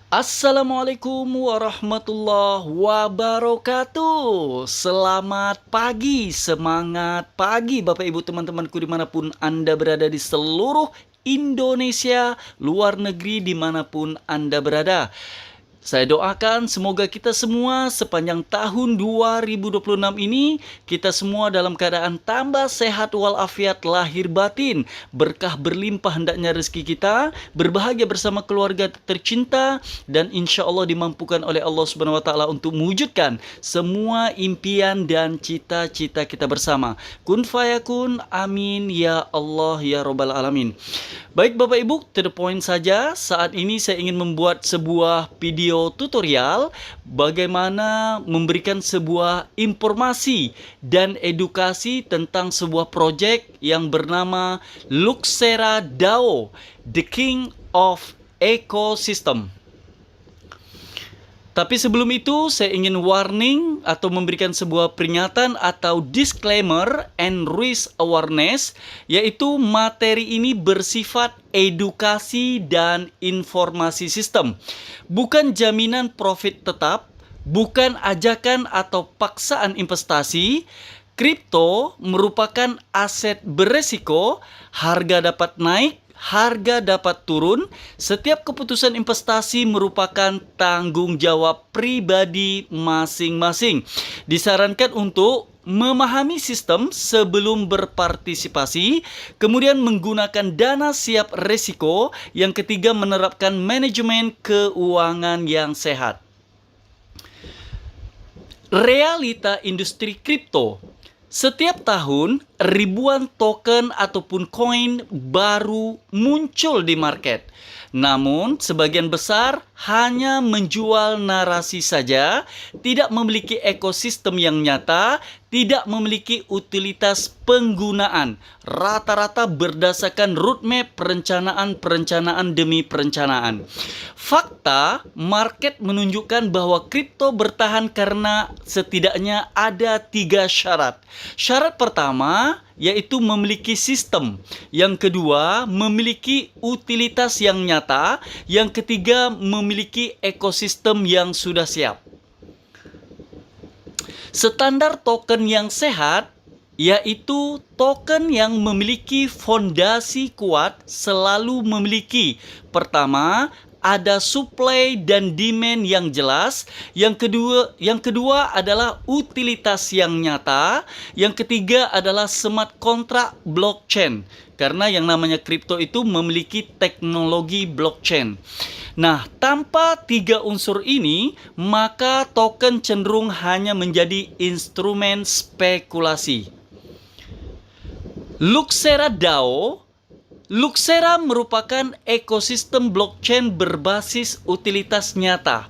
Assalamualaikum warahmatullahi wabarakatuh. Selamat pagi, semangat pagi Bapak Ibu teman-temanku dimanapun Anda berada di seluruh Indonesia, luar negeri dimanapun Anda berada. Saya doakan semoga kita semua sepanjang tahun 2026 ini, kita semua dalam keadaan tambah sehat walafiat lahir batin, berkah berlimpah hendaknya rezeki kita, berbahagia bersama keluarga tercinta, dan insya Allah dimampukan oleh Allah Subhanahu wa Ta'ala untuk mewujudkan semua impian dan cita-cita kita bersama. Kun fayakun, amin ya Allah ya Rabbal Alamin. Baik Bapak Ibu, to the point saja. Saat ini saya ingin membuat sebuah video tutorial bagaimana memberikan sebuah informasi dan edukasi tentang sebuah proyek yang bernama Luxera DAO, The King of Ecosystem. Tapi sebelum itu saya ingin warning atau memberikan sebuah peringatan atau disclaimer and risk awareness, yaitu materi ini bersifat edukasi dan informasi sistem. Bukan jaminan profit tetap, bukan ajakan atau paksaan investasi. Kripto merupakan aset beresiko, harga dapat naik, harga dapat turun. Setiap keputusan investasi merupakan tanggung jawab pribadi masing-masing. Disarankan untuk memahami sistem sebelum berpartisipasi, kemudian menggunakan dana siap resiko, yang ketiga menerapkan manajemen keuangan yang sehat. Realita industri kripto. Setiap tahun, ribuan token ataupun koin baru muncul di market. Namun, sebagian besar hanya menjual narasi saja, tidak memiliki ekosistem yang nyata, tidak memiliki utilitas penggunaan. Rata-rata berdasarkan roadmap perencanaan demi perencanaan. Fakta, market menunjukkan bahwa kripto bertahan karena setidaknya ada 3 syarat. Syarat pertama yaitu memiliki sistem. Yang kedua, memiliki utilitas yang nyata. Yang ketiga, memiliki ekosistem yang sudah siap. Standar token yang sehat yaitu token yang memiliki fondasi kuat selalu memiliki: pertama, ada supply dan demand yang jelas. Yang kedua adalah utilitas yang nyata. Yang ketiga adalah smart contract blockchain. Karena yang namanya kripto itu memiliki teknologi blockchain. Nah, tanpa 3 unsur ini, maka token cenderung hanya menjadi instrumen spekulasi. Luxera DAO. Luxera merupakan ekosistem blockchain berbasis utilitas nyata.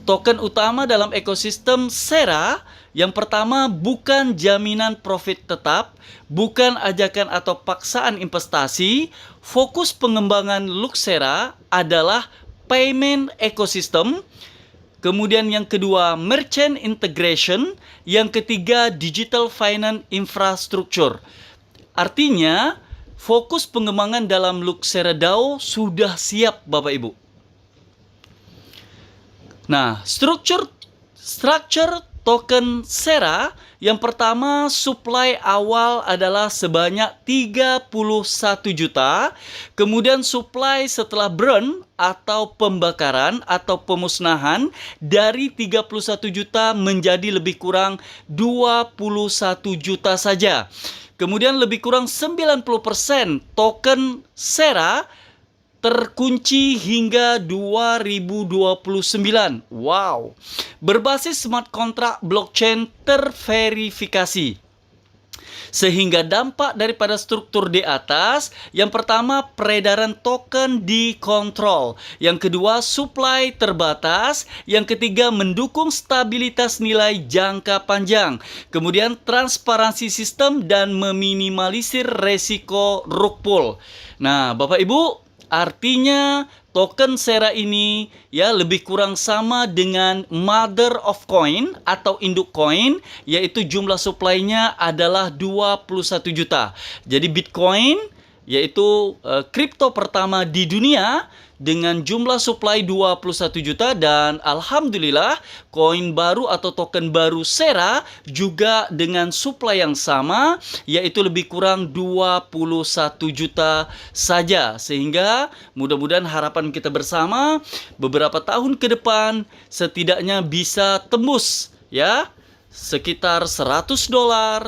Token utama dalam ekosistem Sera, yang pertama, bukan jaminan profit tetap, bukan ajakan atau paksaan investasi. Fokus pengembangan Luxera adalah payment ecosystem. Kemudian yang kedua, merchant integration. Yang ketiga, digital finance infrastructure. Artinya, fokus pengembangan dalam Luxera DAO sudah siap Bapak Ibu. Nah, struktur token Sera, yang pertama, supply awal adalah sebanyak 31 juta. Kemudian supply setelah burn atau pembakaran atau pemusnahan dari 31 juta menjadi lebih kurang 21 juta saja. Kemudian lebih kurang 90% token Sera terkunci hingga 2029. Wow. Berbasis smart contract blockchain terverifikasi. Sehingga dampak daripada struktur di atas, yang pertama, peredaran token dikontrol. Yang kedua, supply terbatas. Yang ketiga, mendukung stabilitas nilai jangka panjang. Kemudian transparansi sistem dan meminimalisir resiko rug pull. Nah, Bapak Ibu, artinya token Sera ini ya lebih kurang sama dengan mother of coin atau induk koin, yaitu jumlah supply-nya adalah 21 juta. Jadi Bitcoin yaitu kripto pertama di dunia dengan jumlah supply 21 juta, dan alhamdulillah koin baru atau token baru Sera juga dengan supply yang sama, yaitu lebih kurang 21 juta saja. Sehingga mudah-mudahan harapan kita bersama beberapa tahun ke depan setidaknya bisa tembus ya sekitar $100,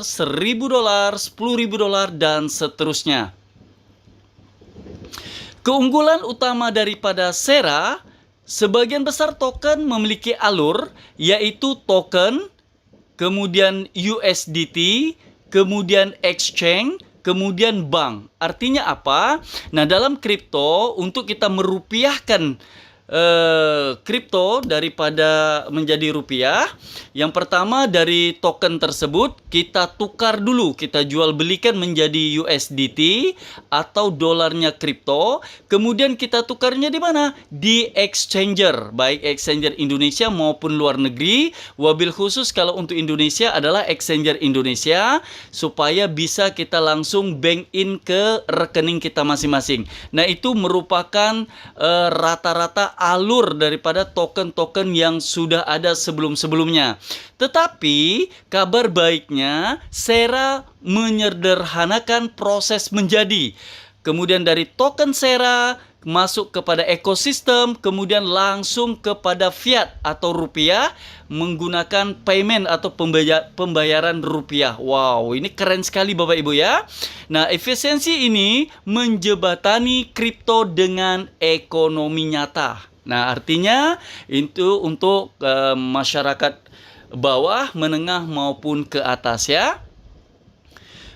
$1.000, $10.000 dan seterusnya. Keunggulan utama daripada Sera, sebagian besar token memiliki alur, yaitu token, kemudian USDT, kemudian exchange, kemudian bank. Artinya apa? Nah, dalam kripto, untuk kita merupiahkan kripto daripada menjadi rupiah, yang pertama dari token tersebut kita tukar dulu, kita jual belikan menjadi USDT atau dolarnya kripto, kemudian kita tukarnya di mana? Di exchanger, baik exchanger Indonesia maupun luar negeri. Wabil khusus kalau untuk Indonesia adalah exchanger Indonesia, supaya bisa kita langsung bank in ke rekening kita masing-masing. Nah, itu merupakan rata-rata alur daripada token-token yang sudah ada sebelum-sebelumnya. Tetapi kabar baiknya, Sera menyederhanakan proses menjadi. Kemudian dari token Sera masuk kepada ekosistem, kemudian langsung kepada fiat atau rupiah menggunakan payment atau pembayaran rupiah. Wow, ini keren sekali Bapak Ibu ya. Nah, efisiensi ini menjembatani kripto dengan ekonomi nyata. Nah, artinya itu untuk masyarakat bawah, menengah maupun ke atas ya.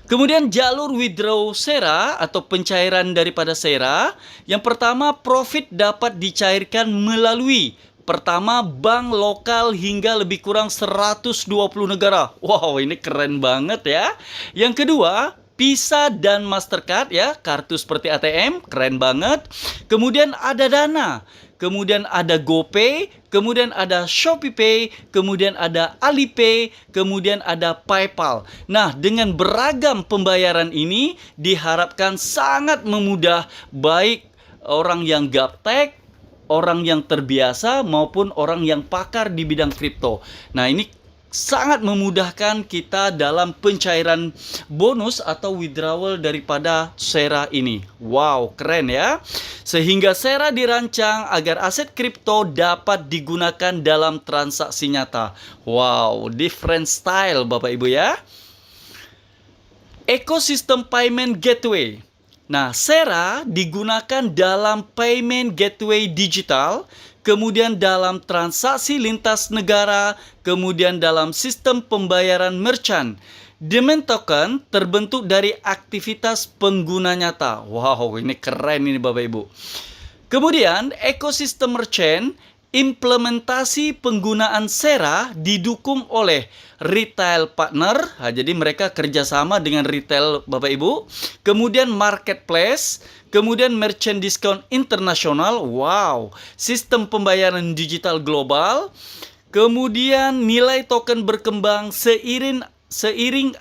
Kemudian jalur withdraw Sera atau pencairan daripada Sera. Yang pertama, profit dapat dicairkan melalui pertama bank lokal hingga lebih kurang 120 negara. Wow, ini keren banget ya. Yang kedua, Visa dan Mastercard ya, kartu seperti ATM, keren banget. Kemudian ada Dana. Kemudian ada GoPay, kemudian ada ShopeePay, kemudian ada Alipay, kemudian ada PayPal. Nah, dengan beragam pembayaran ini diharapkan sangat memudah baik orang yang gaptek, orang yang terbiasa maupun orang yang pakar di bidang kripto. Nah, ini sangat memudahkan kita dalam pencairan bonus atau withdrawal daripada Sera ini. Wow, keren ya. Sehingga Sera dirancang agar aset kripto dapat digunakan dalam transaksi nyata. Wow, different style Bapak Ibu ya. Ekosistem payment gateway. Nah, Sera digunakan dalam payment gateway digital, kemudian dalam transaksi lintas negara, kemudian dalam sistem pembayaran merchant. Demand token terbentuk dari aktivitas pengguna nyata. Wow, ini keren ini Bapak Ibu. Kemudian ekosistem merchant, implementasi penggunaan Sera didukung oleh retail partner. Nah, jadi mereka kerjasama dengan retail Bapak Ibu. Kemudian marketplace, kemudian merchant diskon internasional. Wow, sistem pembayaran digital global. Kemudian nilai token berkembang seiring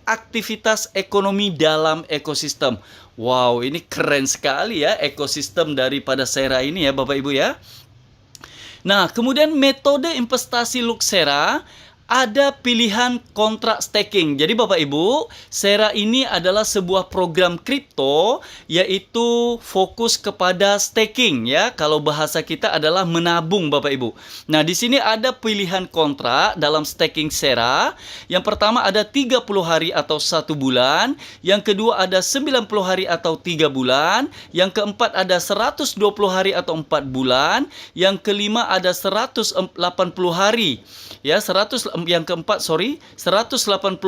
aktivitas ekonomi dalam ekosistem. Wow, ini keren sekali ya ekosistem daripada Sera ini ya Bapak Ibu ya. Nah, kemudian metode investasi Luxera, ada pilihan kontrak staking. Jadi Bapak Ibu, Sera ini adalah sebuah program kripto, yaitu fokus kepada staking ya. Kalau bahasa kita adalah menabung Bapak Ibu. Nah, di sini ada pilihan kontrak dalam staking Sera. Yang pertama ada 30 hari atau 1 bulan. Yang kedua ada 90 hari atau 3 bulan. Yang keempat ada 120 hari atau 4 bulan. Yang kelima ada 180 hari. Ya, yang keempat 180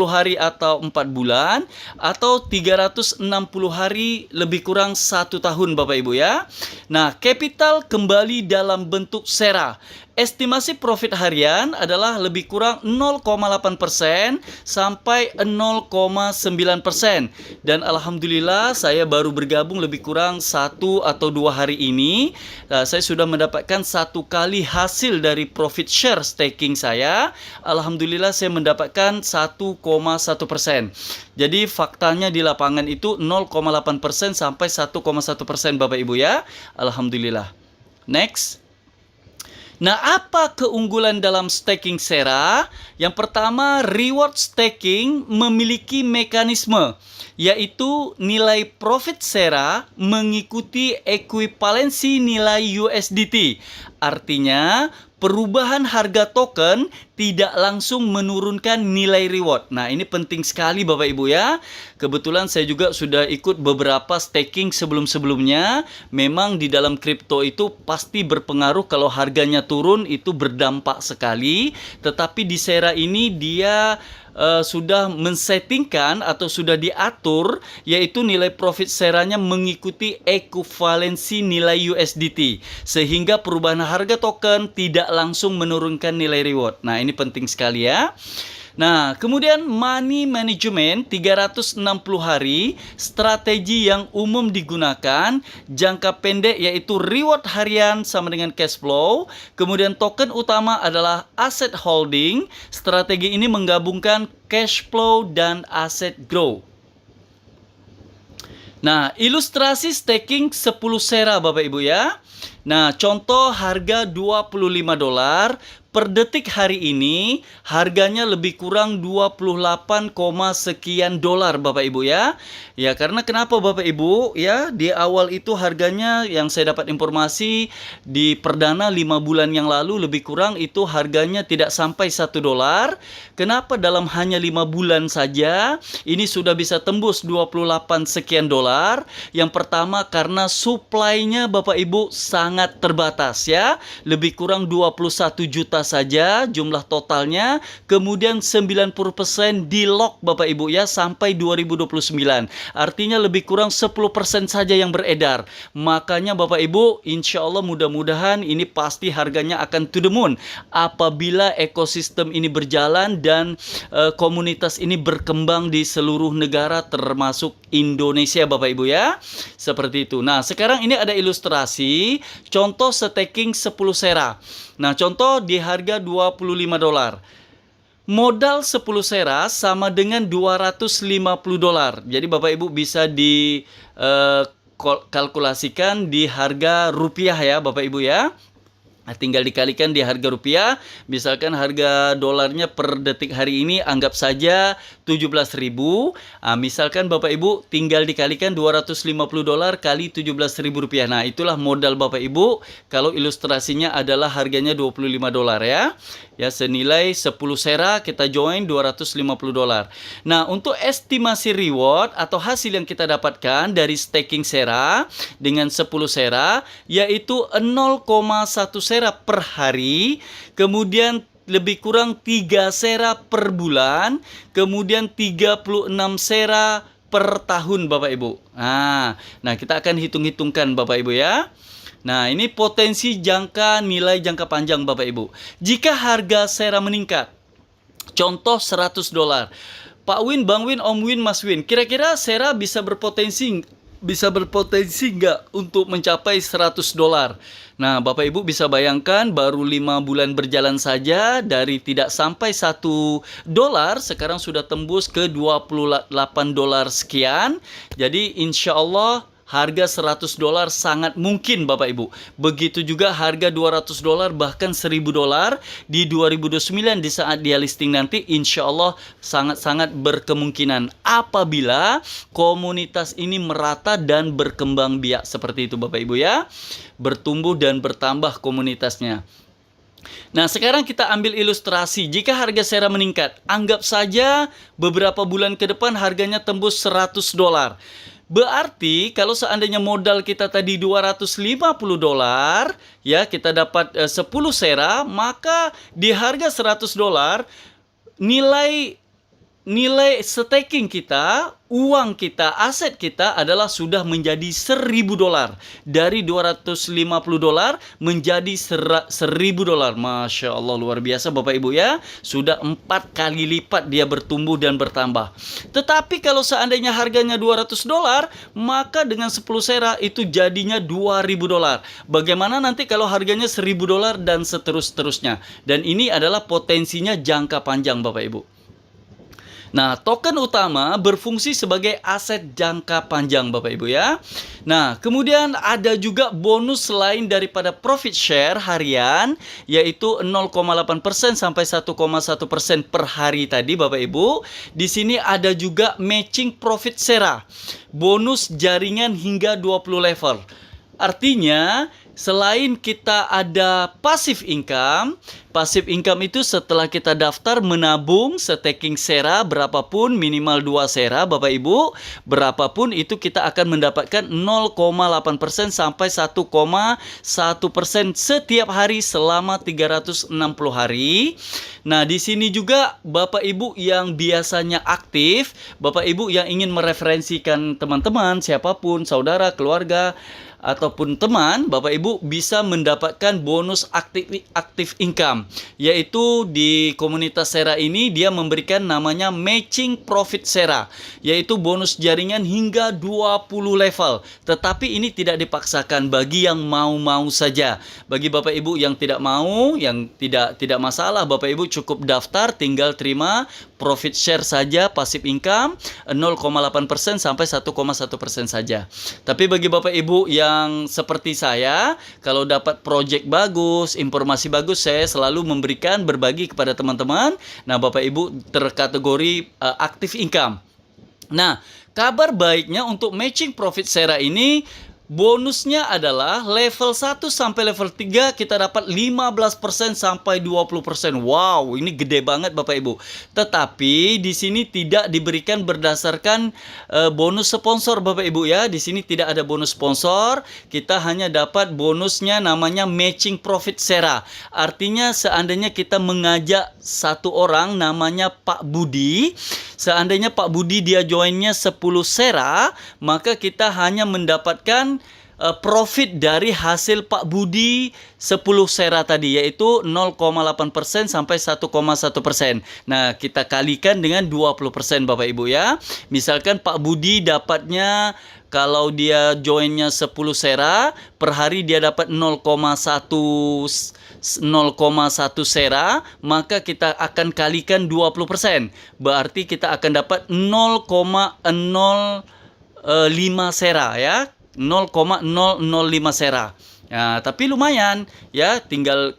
hari atau 4 bulan, atau 360 hari lebih kurang 1 tahun Bapak Ibu ya. Nah, capital kembali dalam bentuk Sera. Estimasi profit harian adalah lebih kurang 0,8% sampai 0,9%. Dan alhamdulillah saya baru bergabung lebih kurang 1 atau 2 hari ini. Saya sudah mendapatkan 1 kali hasil dari profit share staking saya. Alhamdulillah alhamdulillah saya mendapatkan 1,1%. Jadi faktanya di lapangan itu 0,8% sampai 1,1% Bapak Ibu ya. Alhamdulillah. Next. Nah, apa keunggulan dalam staking Sera? Yang pertama, reward staking memiliki mekanisme, yaitu nilai profit Sera mengikuti ekuivalensi nilai USDT. Artinya, perubahan harga token tidak langsung menurunkan nilai reward. Nah, ini penting sekali Bapak Ibu ya. Kebetulan saya juga sudah ikut beberapa staking sebelum-sebelumnya. Memang di dalam kripto itu pasti berpengaruh kalau harganya turun, itu berdampak sekali. Tetapi di Sera ini dia sudah mensettingkan atau sudah diatur, yaitu nilai profit Seranya mengikuti ekuivalensi nilai USDT, sehingga perubahan harga token tidak langsung menurunkan nilai reward. Nah, ini penting sekali ya. Nah, kemudian money management 360 hari, strategi yang umum digunakan, jangka pendek yaitu reward harian sama dengan cash flow. Kemudian token utama adalah asset holding. Strategi ini menggabungkan cash flow dan asset grow. Nah, ilustrasi staking 10 Sera Bapak Ibu ya. Nah, contoh harga $25. Per detik hari ini harganya lebih kurang 28, sekian dolar Bapak Ibu ya. Ya, karena kenapa Bapak Ibu ya, di awal itu harganya yang saya dapat informasi di perdana 5 bulan yang lalu lebih kurang itu harganya tidak sampai $1. Kenapa dalam hanya 5 bulan saja ini sudah bisa tembus 28 sekian dolar? Yang pertama karena supply-nya Bapak Ibu sangat terbatas ya. Lebih kurang 21 juta saja jumlah totalnya, kemudian 90% di lock Bapak Ibu ya sampai 2029. Artinya lebih kurang 10% saja yang beredar. Makanya Bapak Ibu, insya Allah mudah-mudahan ini pasti harganya akan to the moon apabila ekosistem ini berjalan dan komunitas ini berkembang di seluruh negara termasuk Indonesia Bapak Ibu ya. Seperti itu. Nah, sekarang ini ada ilustrasi contoh staking 10 Sera. Nah, contoh di harga $25. Modal 10 Sera sama dengan $250. Jadi Bapak Ibu bisa kalkulasikan di harga rupiah ya Bapak Ibu ya. Nah, tinggal dikalikan di harga rupiah. Misalkan harga dolarnya per detik hari ini anggap saja 17.000. Nah, misalkan Bapak Ibu tinggal dikalikan $250 kali 17.000 rupiah. Nah, itulah modal Bapak Ibu kalau ilustrasinya adalah harganya $25 ya. Ya, senilai 10 Sera kita join $250. Nah, untuk estimasi reward atau hasil yang kita dapatkan dari staking Sera dengan 10 Sera yaitu 0,1 Sera per hari, kemudian lebih kurang 3 Sera per bulan, kemudian 36 Sera per tahun Bapak Ibu. Nah, kita akan hitung-hitungkan Bapak Ibu ya. Nah, ini potensi nilai jangka panjang Bapak Ibu. Jika harga Sera meningkat, contoh $100. Pak Win, Bang Win, Om Win, Mas Win, kira-kira Sera bisa berpotensi nggak untuk mencapai $100? Nah, Bapak Ibu bisa bayangkan baru 5 bulan berjalan saja dari tidak sampai $1, sekarang sudah tembus ke $28 sekian. Jadi insya Allah harga $100 sangat mungkin Bapak Ibu. Begitu juga harga $200 bahkan $1.000 di 2029 di saat dia listing nanti, insya Allah sangat-sangat berkemungkinan apabila komunitas ini merata dan berkembang biak seperti itu Bapak Ibu ya. Bertumbuh dan bertambah komunitasnya. Nah, sekarang kita ambil ilustrasi. Jika harga Sera meningkat, anggap saja beberapa bulan ke depan harganya tembus $100. Berarti kalau seandainya modal kita tadi $250, ya kita dapat 10 Sera, maka di harga $100 nilai staking kita uang kita, aset kita adalah sudah menjadi $1.000. Dari $250 menjadi $1.000. Masya Allah, luar biasa Bapak Ibu ya. Sudah 4 kali lipat dia bertumbuh dan bertambah. Tetapi kalau seandainya harganya $200, maka dengan 10 sera itu jadinya $2.000. Bagaimana nanti kalau harganya $1.000 dan seterusnya? Dan ini adalah potensinya jangka panjang Bapak Ibu. Nah, token utama berfungsi sebagai aset jangka panjang Bapak Ibu ya. Nah, kemudian ada juga bonus selain daripada profit share harian, yaitu 0,8% sampai 1,1% per hari tadi Bapak Ibu. Di sini ada juga matching profit share, bonus jaringan hingga 20 level. Artinya, selain kita ada passive income itu setelah kita daftar menabung staking sera berapapun, minimal 2 sera Bapak Ibu, berapapun itu kita akan mendapatkan 0,8% sampai 1,1% setiap hari selama 360 hari. Nah, di sini juga Bapak Ibu yang biasanya aktif, Bapak Ibu yang ingin mereferensikan teman-teman, siapapun, saudara, keluarga, ataupun teman, Bapak Ibu bisa mendapatkan bonus aktif income, yaitu di komunitas Sera ini dia memberikan namanya matching profit Sera, yaitu bonus jaringan hingga 20 level. Tetapi ini tidak dipaksakan bagi yang mau-mau saja. Bagi Bapak Ibu yang tidak mau, yang tidak masalah, Bapak Ibu cukup daftar, tinggal terima profit share saja, passive income 0,8% sampai 1,1% saja. Tapi bagi Bapak Ibu yang seperti saya, kalau dapat project bagus, informasi bagus, saya selalu memberikan, berbagi kepada teman-teman. Nah, Bapak Ibu terkategori active income. Nah, kabar baiknya untuk matching profit Sera ini, bonusnya adalah level 1 sampai level 3 kita dapat 15% sampai 20%. Wow, ini gede banget Bapak Ibu. Tetapi di sini tidak diberikan berdasarkan bonus sponsor Bapak Ibu ya. Di sini tidak ada bonus sponsor. Kita hanya dapat bonusnya namanya matching profit Sera. Artinya seandainya kita mengajak satu orang namanya Pak Budi, seandainya Pak Budi dia joinnya 10 Sera, maka kita hanya mendapatkan profit dari hasil Pak Budi 10 sera tadi, yaitu 0,8% sampai 1,1%. Nah, kita kalikan dengan 20% Bapak Ibu ya. Misalkan Pak Budi dapatnya, kalau dia joinnya 10 sera, per hari dia dapat 0,1 sera, maka kita akan kalikan 20%. Berarti kita akan dapat 0,005 sera ya. 0,005 sera. Ya, tapi lumayan ya, tinggal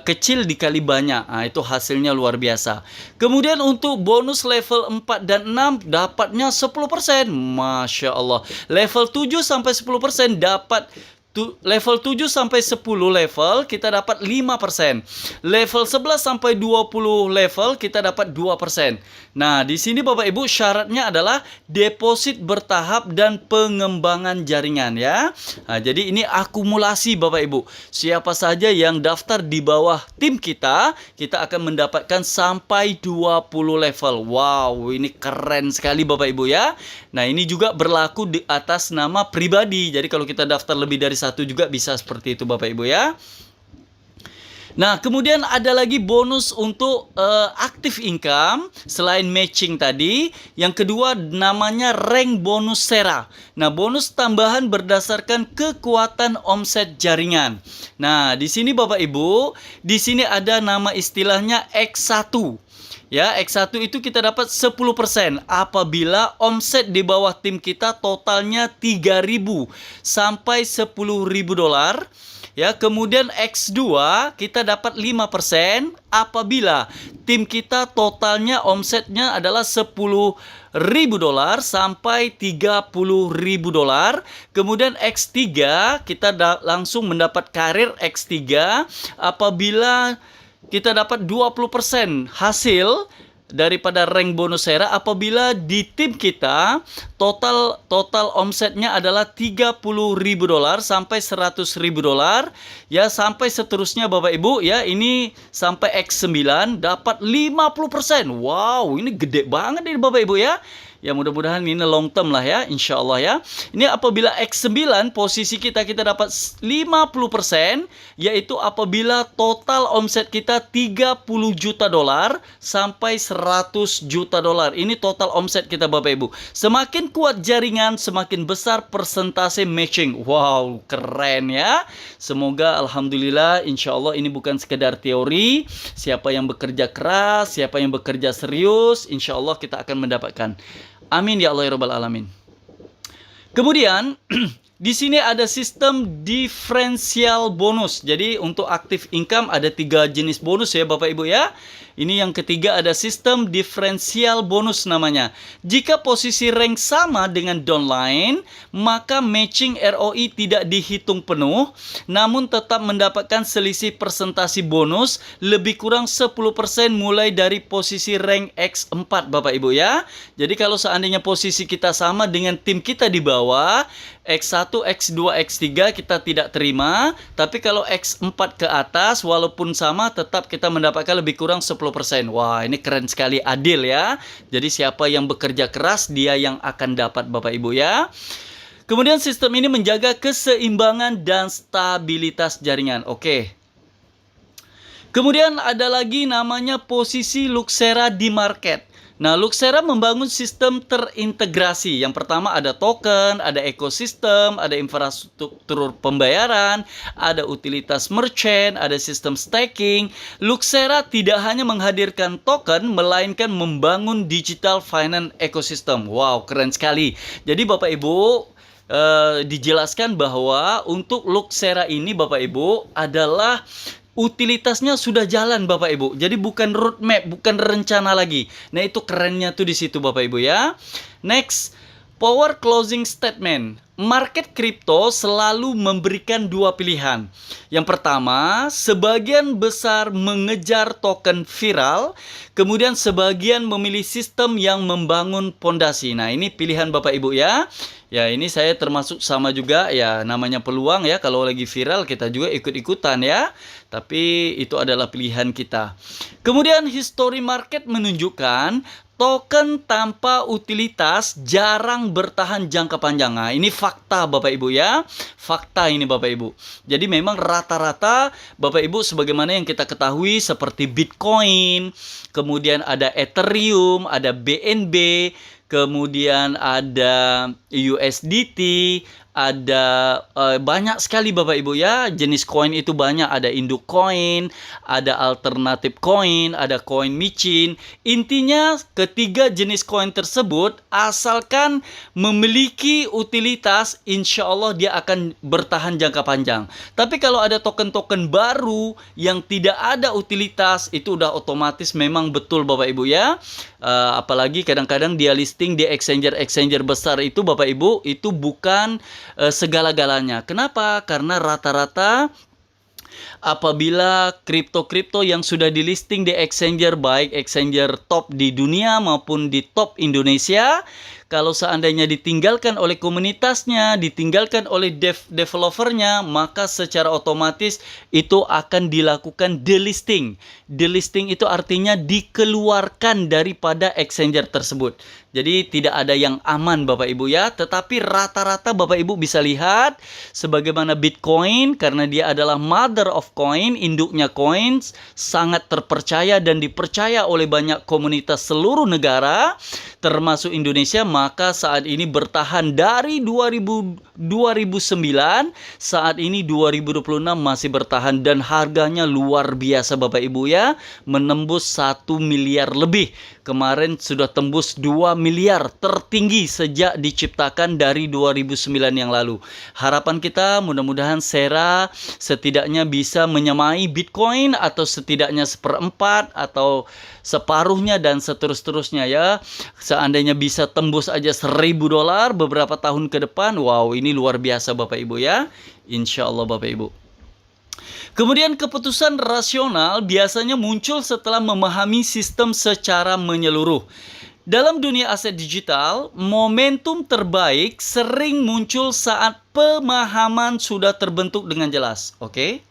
kecil dikali banyak. Nah, itu hasilnya luar biasa. Kemudian untuk bonus level 4 dan 6 dapatnya 10%. Masya Allah. Level 7 sampai 10% dapat level 7 sampai 10 level kita dapat 5%. Level 11 sampai 20 level kita dapat 2%. Nah, di sini Bapak Ibu syaratnya adalah deposit bertahap dan pengembangan jaringan ya. Nah, jadi ini akumulasi Bapak Ibu. Siapa saja yang daftar di bawah tim kita, kita akan mendapatkan sampai 20 level. Wow, ini keren sekali Bapak Ibu ya. Nah, ini juga berlaku di atas nama pribadi. Jadi kalau kita daftar lebih dari satu juga bisa seperti itu Bapak Ibu ya. Nah, kemudian ada lagi bonus untuk active income selain matching tadi. Yang kedua namanya rank bonus Sera. Nah, bonus tambahan berdasarkan kekuatan omset jaringan. Nah, di sini Bapak Ibu, di sini ada nama istilahnya X1. Ya, X1 itu kita dapat 10% apabila omset di bawah tim kita totalnya 3.000 sampai 10.000 dolar. Ya, kemudian X2 kita dapat 5% apabila tim kita totalnya omsetnya adalah 10.000 dolar sampai 30.000 dolar. Kemudian X3 kita langsung mendapat karir X3 apabila kita dapat 20% hasil daripada rank bonus Sera apabila di tim kita total omsetnya adalah 30.000 dolar sampai 100.000 dolar ya, sampai seterusnya Bapak Ibu ya. Ini sampai X9 dapat 50%. Wow, ini gede banget ini Bapak Ibu ya. Ya mudah-mudahan ini long term lah ya, insya Allah ya. Ini apabila X9 posisi kita dapat 50%, yaitu apabila total omset kita 30 juta dolar sampai 100 juta dolar. Ini total omset kita Bapak Ibu. Semakin kuat jaringan, semakin besar persentase matching. Wow, keren ya. Semoga alhamdulillah insya Allah ini bukan sekedar teori. Siapa yang bekerja keras, siapa yang bekerja serius, insya Allah kita akan mendapatkan. Amin ya Allah ya Rabbal Alamin. Kemudian di sini ada sistem diferensial bonus. Jadi untuk active income ada 3 jenis bonus ya Bapak Ibu ya. Ini yang ketiga ada sistem diferensial bonus namanya. Jika posisi rank sama dengan downline, maka matching ROI tidak dihitung penuh, namun tetap mendapatkan selisih persentasi bonus lebih kurang 10% mulai dari posisi rank X4 Bapak Ibu ya. Jadi kalau seandainya posisi kita sama dengan tim kita di bawah, X1, X2, X3 kita tidak terima, tapi kalau X4 ke atas walaupun sama tetap kita mendapatkan lebih kurang 10%. Wah, ini keren sekali, adil ya. Jadi siapa yang bekerja keras dia yang akan dapat Bapak Ibu ya. Kemudian sistem ini menjaga keseimbangan dan stabilitas jaringan. Oke. Kemudian ada lagi namanya posisi Luxera di market. Nah, Luxera membangun sistem terintegrasi. Yang pertama ada token, ada ekosistem, ada infrastruktur pembayaran, ada utilitas merchant, ada sistem staking. Luxera tidak hanya menghadirkan token, melainkan membangun digital finance ecosystem. Wow, keren sekali. Jadi Bapak Ibu, dijelaskan bahwa untuk Luxera ini Bapak Ibu adalah utilitasnya sudah jalan Bapak Ibu. Jadi bukan roadmap, bukan rencana lagi. Nah, itu kerennya tuh di situ Bapak Ibu ya. Next, power closing statement. Market kripto selalu memberikan 2 pilihan. Yang pertama, sebagian besar mengejar token viral, kemudian sebagian memilih sistem yang membangun pondasi. Nah, ini pilihan Bapak Ibu ya. Ya, ini saya termasuk sama juga ya, namanya peluang ya. Kalau lagi viral kita juga ikut-ikutan ya. Tapi itu adalah pilihan kita. Kemudian history market menunjukkan token tanpa utilitas jarang bertahan jangka panjang. Nah, ini fakta Bapak Ibu ya. Fakta ini Bapak Ibu. Jadi memang rata-rata Bapak Ibu sebagaimana yang kita ketahui seperti Bitcoin, kemudian ada Ethereum, ada BNB, kemudian ada USDT, ada banyak sekali Bapak Ibu ya, jenis koin itu banyak, ada induk koin, ada alternatif koin, ada koin micin. Intinya ketiga jenis koin tersebut asalkan memiliki utilitas, insya Allah dia akan bertahan jangka panjang. Tapi kalau ada token-token baru yang tidak ada utilitas, itu udah otomatis memang betul Bapak Ibu ya. Apalagi kadang-kadang dia listing di exchanger besar itu Bapak Ibu, itu bukan segala-galanya. Kenapa? Karena rata-rata apabila kripto-kripto yang sudah di listing di exchanger, baik exchanger top di dunia maupun di top Indonesia, kalau seandainya ditinggalkan oleh komunitasnya, ditinggalkan oleh developernya, maka secara otomatis itu akan dilakukan delisting. Delisting itu artinya dikeluarkan daripada exchanger tersebut. Jadi tidak ada yang aman Bapak Ibu ya. Tetapi rata-rata Bapak Ibu bisa lihat sebagaimana Bitcoin, karena dia adalah mother of coin, induknya coins, sangat terpercaya dan dipercaya oleh banyak komunitas seluruh negara termasuk Indonesia, maka saat ini bertahan dari 2009, saat ini 2026 masih bertahan dan harganya luar biasa Bapak Ibu ya, menembus 1 miliar lebih. Kemarin sudah tembus 2 miliar, tertinggi sejak diciptakan dari 2009 yang lalu. Harapan kita mudah-mudahan Sera setidaknya bisa menyamai Bitcoin atau setidaknya seperempat atau separuhnya dan seterus-terusnya ya. Seandainya bisa tembus aja $1.000 beberapa tahun ke depan, wow, ini luar biasa Bapak Ibu ya. Insya Allah Bapak Ibu. Kemudian keputusan rasional biasanya muncul setelah memahami sistem secara menyeluruh. Dalam dunia aset digital, momentum terbaik sering muncul saat pemahaman sudah terbentuk dengan jelas. Oke?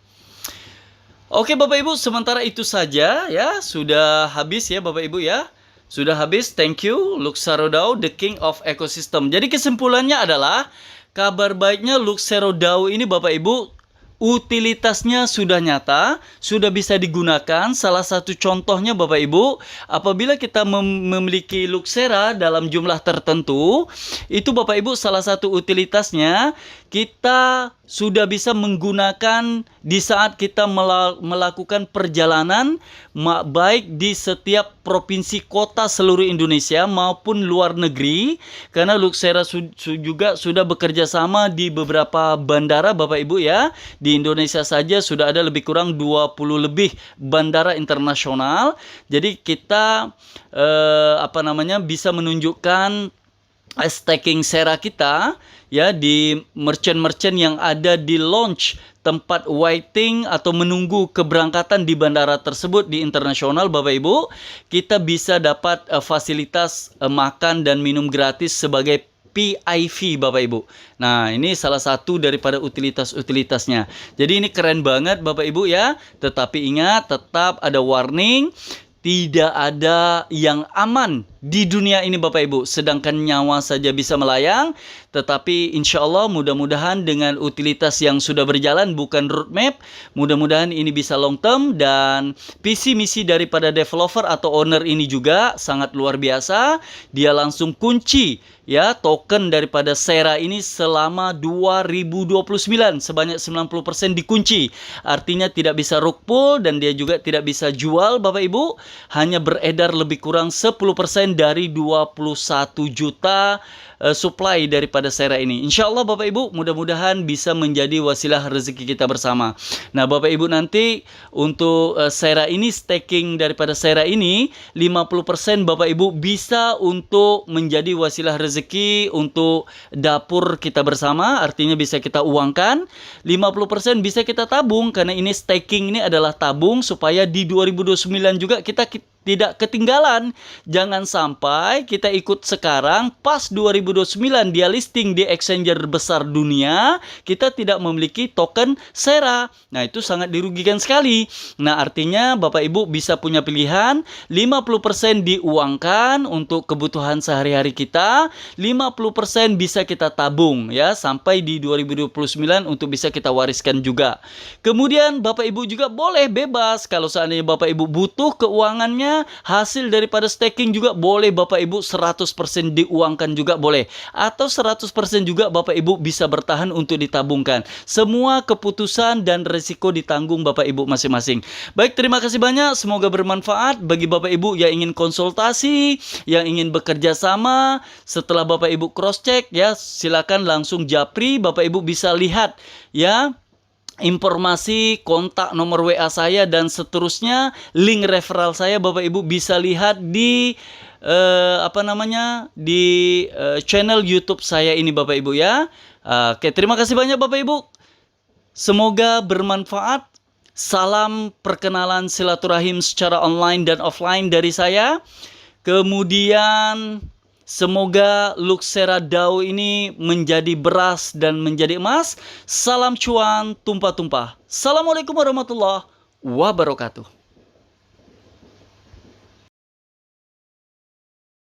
Oke Bapak Ibu, sementara itu saja ya, sudah habis ya Bapak Ibu ya. Sudah habis, thank you. Luxarodao, the king of ecosystem. Jadi kesimpulannya adalah, kabar baiknya Luxarodao ini Bapak Ibu, utilitasnya sudah nyata, sudah bisa digunakan. Salah satu contohnya Bapak Ibu, apabila kita memiliki Luxera dalam jumlah tertentu, itu Bapak Ibu salah satu utilitasnya, kita sudah bisa menggunakan di saat kita melakukan perjalanan, baik di setiap provinsi kota seluruh Indonesia maupun luar negeri, karena Luxera juga sudah bekerja sama di beberapa bandara Bapak Ibu ya. Di Indonesia saja sudah ada lebih kurang 20 lebih bandara internasional. Jadi kita bisa menunjukkan stacking Sera kita ya di merchant-merchant yang ada di launch, tempat waiting atau menunggu keberangkatan di bandara tersebut di internasional Bapak Ibu. Kita bisa dapat fasilitas makan dan minum gratis sebagai PIV Bapak Ibu. Nah, ini salah satu daripada utilitas-utilitasnya. Jadi ini keren banget Bapak Ibu ya. Tetapi ingat, tetap ada warning. Tidak ada yang aman di dunia ini Bapak Ibu. Sedangkan nyawa saja bisa melayang. Tetapi insya Allah mudah-mudahan dengan utilitas yang sudah berjalan, bukan roadmap, mudah-mudahan ini bisa long term. Dan visi misi daripada developer atau owner ini juga sangat luar biasa. Dia langsung kunci ya token daripada Sera ini selama 2029 sebanyak 90% dikunci. Artinya tidak bisa rug pull dan dia juga tidak bisa jual Bapak Ibu. Hanya beredar lebih kurang 10% dari 21 juta supply daripada Sera ini. Insya Allah Bapak Ibu, mudah-mudahan bisa menjadi wasilah rezeki kita bersama. Nah Bapak Ibu, nanti untuk Sera ini, staking daripada Sera ini 50% Bapak Ibu bisa untuk menjadi wasilah rezeki untuk dapur kita bersama. Artinya bisa kita uangkan. 50% bisa kita tabung, karena ini staking ini adalah tabung supaya di 2029 juga kita tidak ketinggalan. Jangan sampai kita ikut sekarang, pas 2029 dia listing di exchanger besar dunia, kita tidak memiliki token Sera. Nah, itu sangat dirugikan sekali. Nah, artinya Bapak Ibu bisa punya pilihan, 50% diuangkan untuk kebutuhan sehari-hari kita, 50% bisa kita tabung ya sampai di 2029 untuk bisa kita wariskan juga. Kemudian Bapak Ibu juga boleh bebas kalau seandainya Bapak Ibu butuh keuangannya, hasil daripada staking juga boleh Bapak Ibu 100% diuangkan juga boleh. Atau 100% juga Bapak Ibu bisa bertahan untuk ditabungkan. Semua keputusan dan resiko ditanggung Bapak Ibu masing-masing. Baik, terima kasih banyak. Semoga bermanfaat bagi Bapak Ibu yang ingin konsultasi, yang ingin bekerja sama. Setelah Bapak Ibu cross check ya, silakan langsung japri. Bapak Ibu bisa lihat ya informasi, kontak, nomor WA saya dan seterusnya, link referral saya Bapak Ibu bisa lihat di channel YouTube saya ini Bapak Ibu ya. Oke, terima kasih banyak Bapak Ibu. Semoga bermanfaat. Salam perkenalan silaturahim secara online dan offline dari saya. Kemudian semoga Luxera DAO ini menjadi beras dan menjadi emas. Salam cuan tumpah-tumpah. Assalamualaikum warahmatullahi wabarakatuh.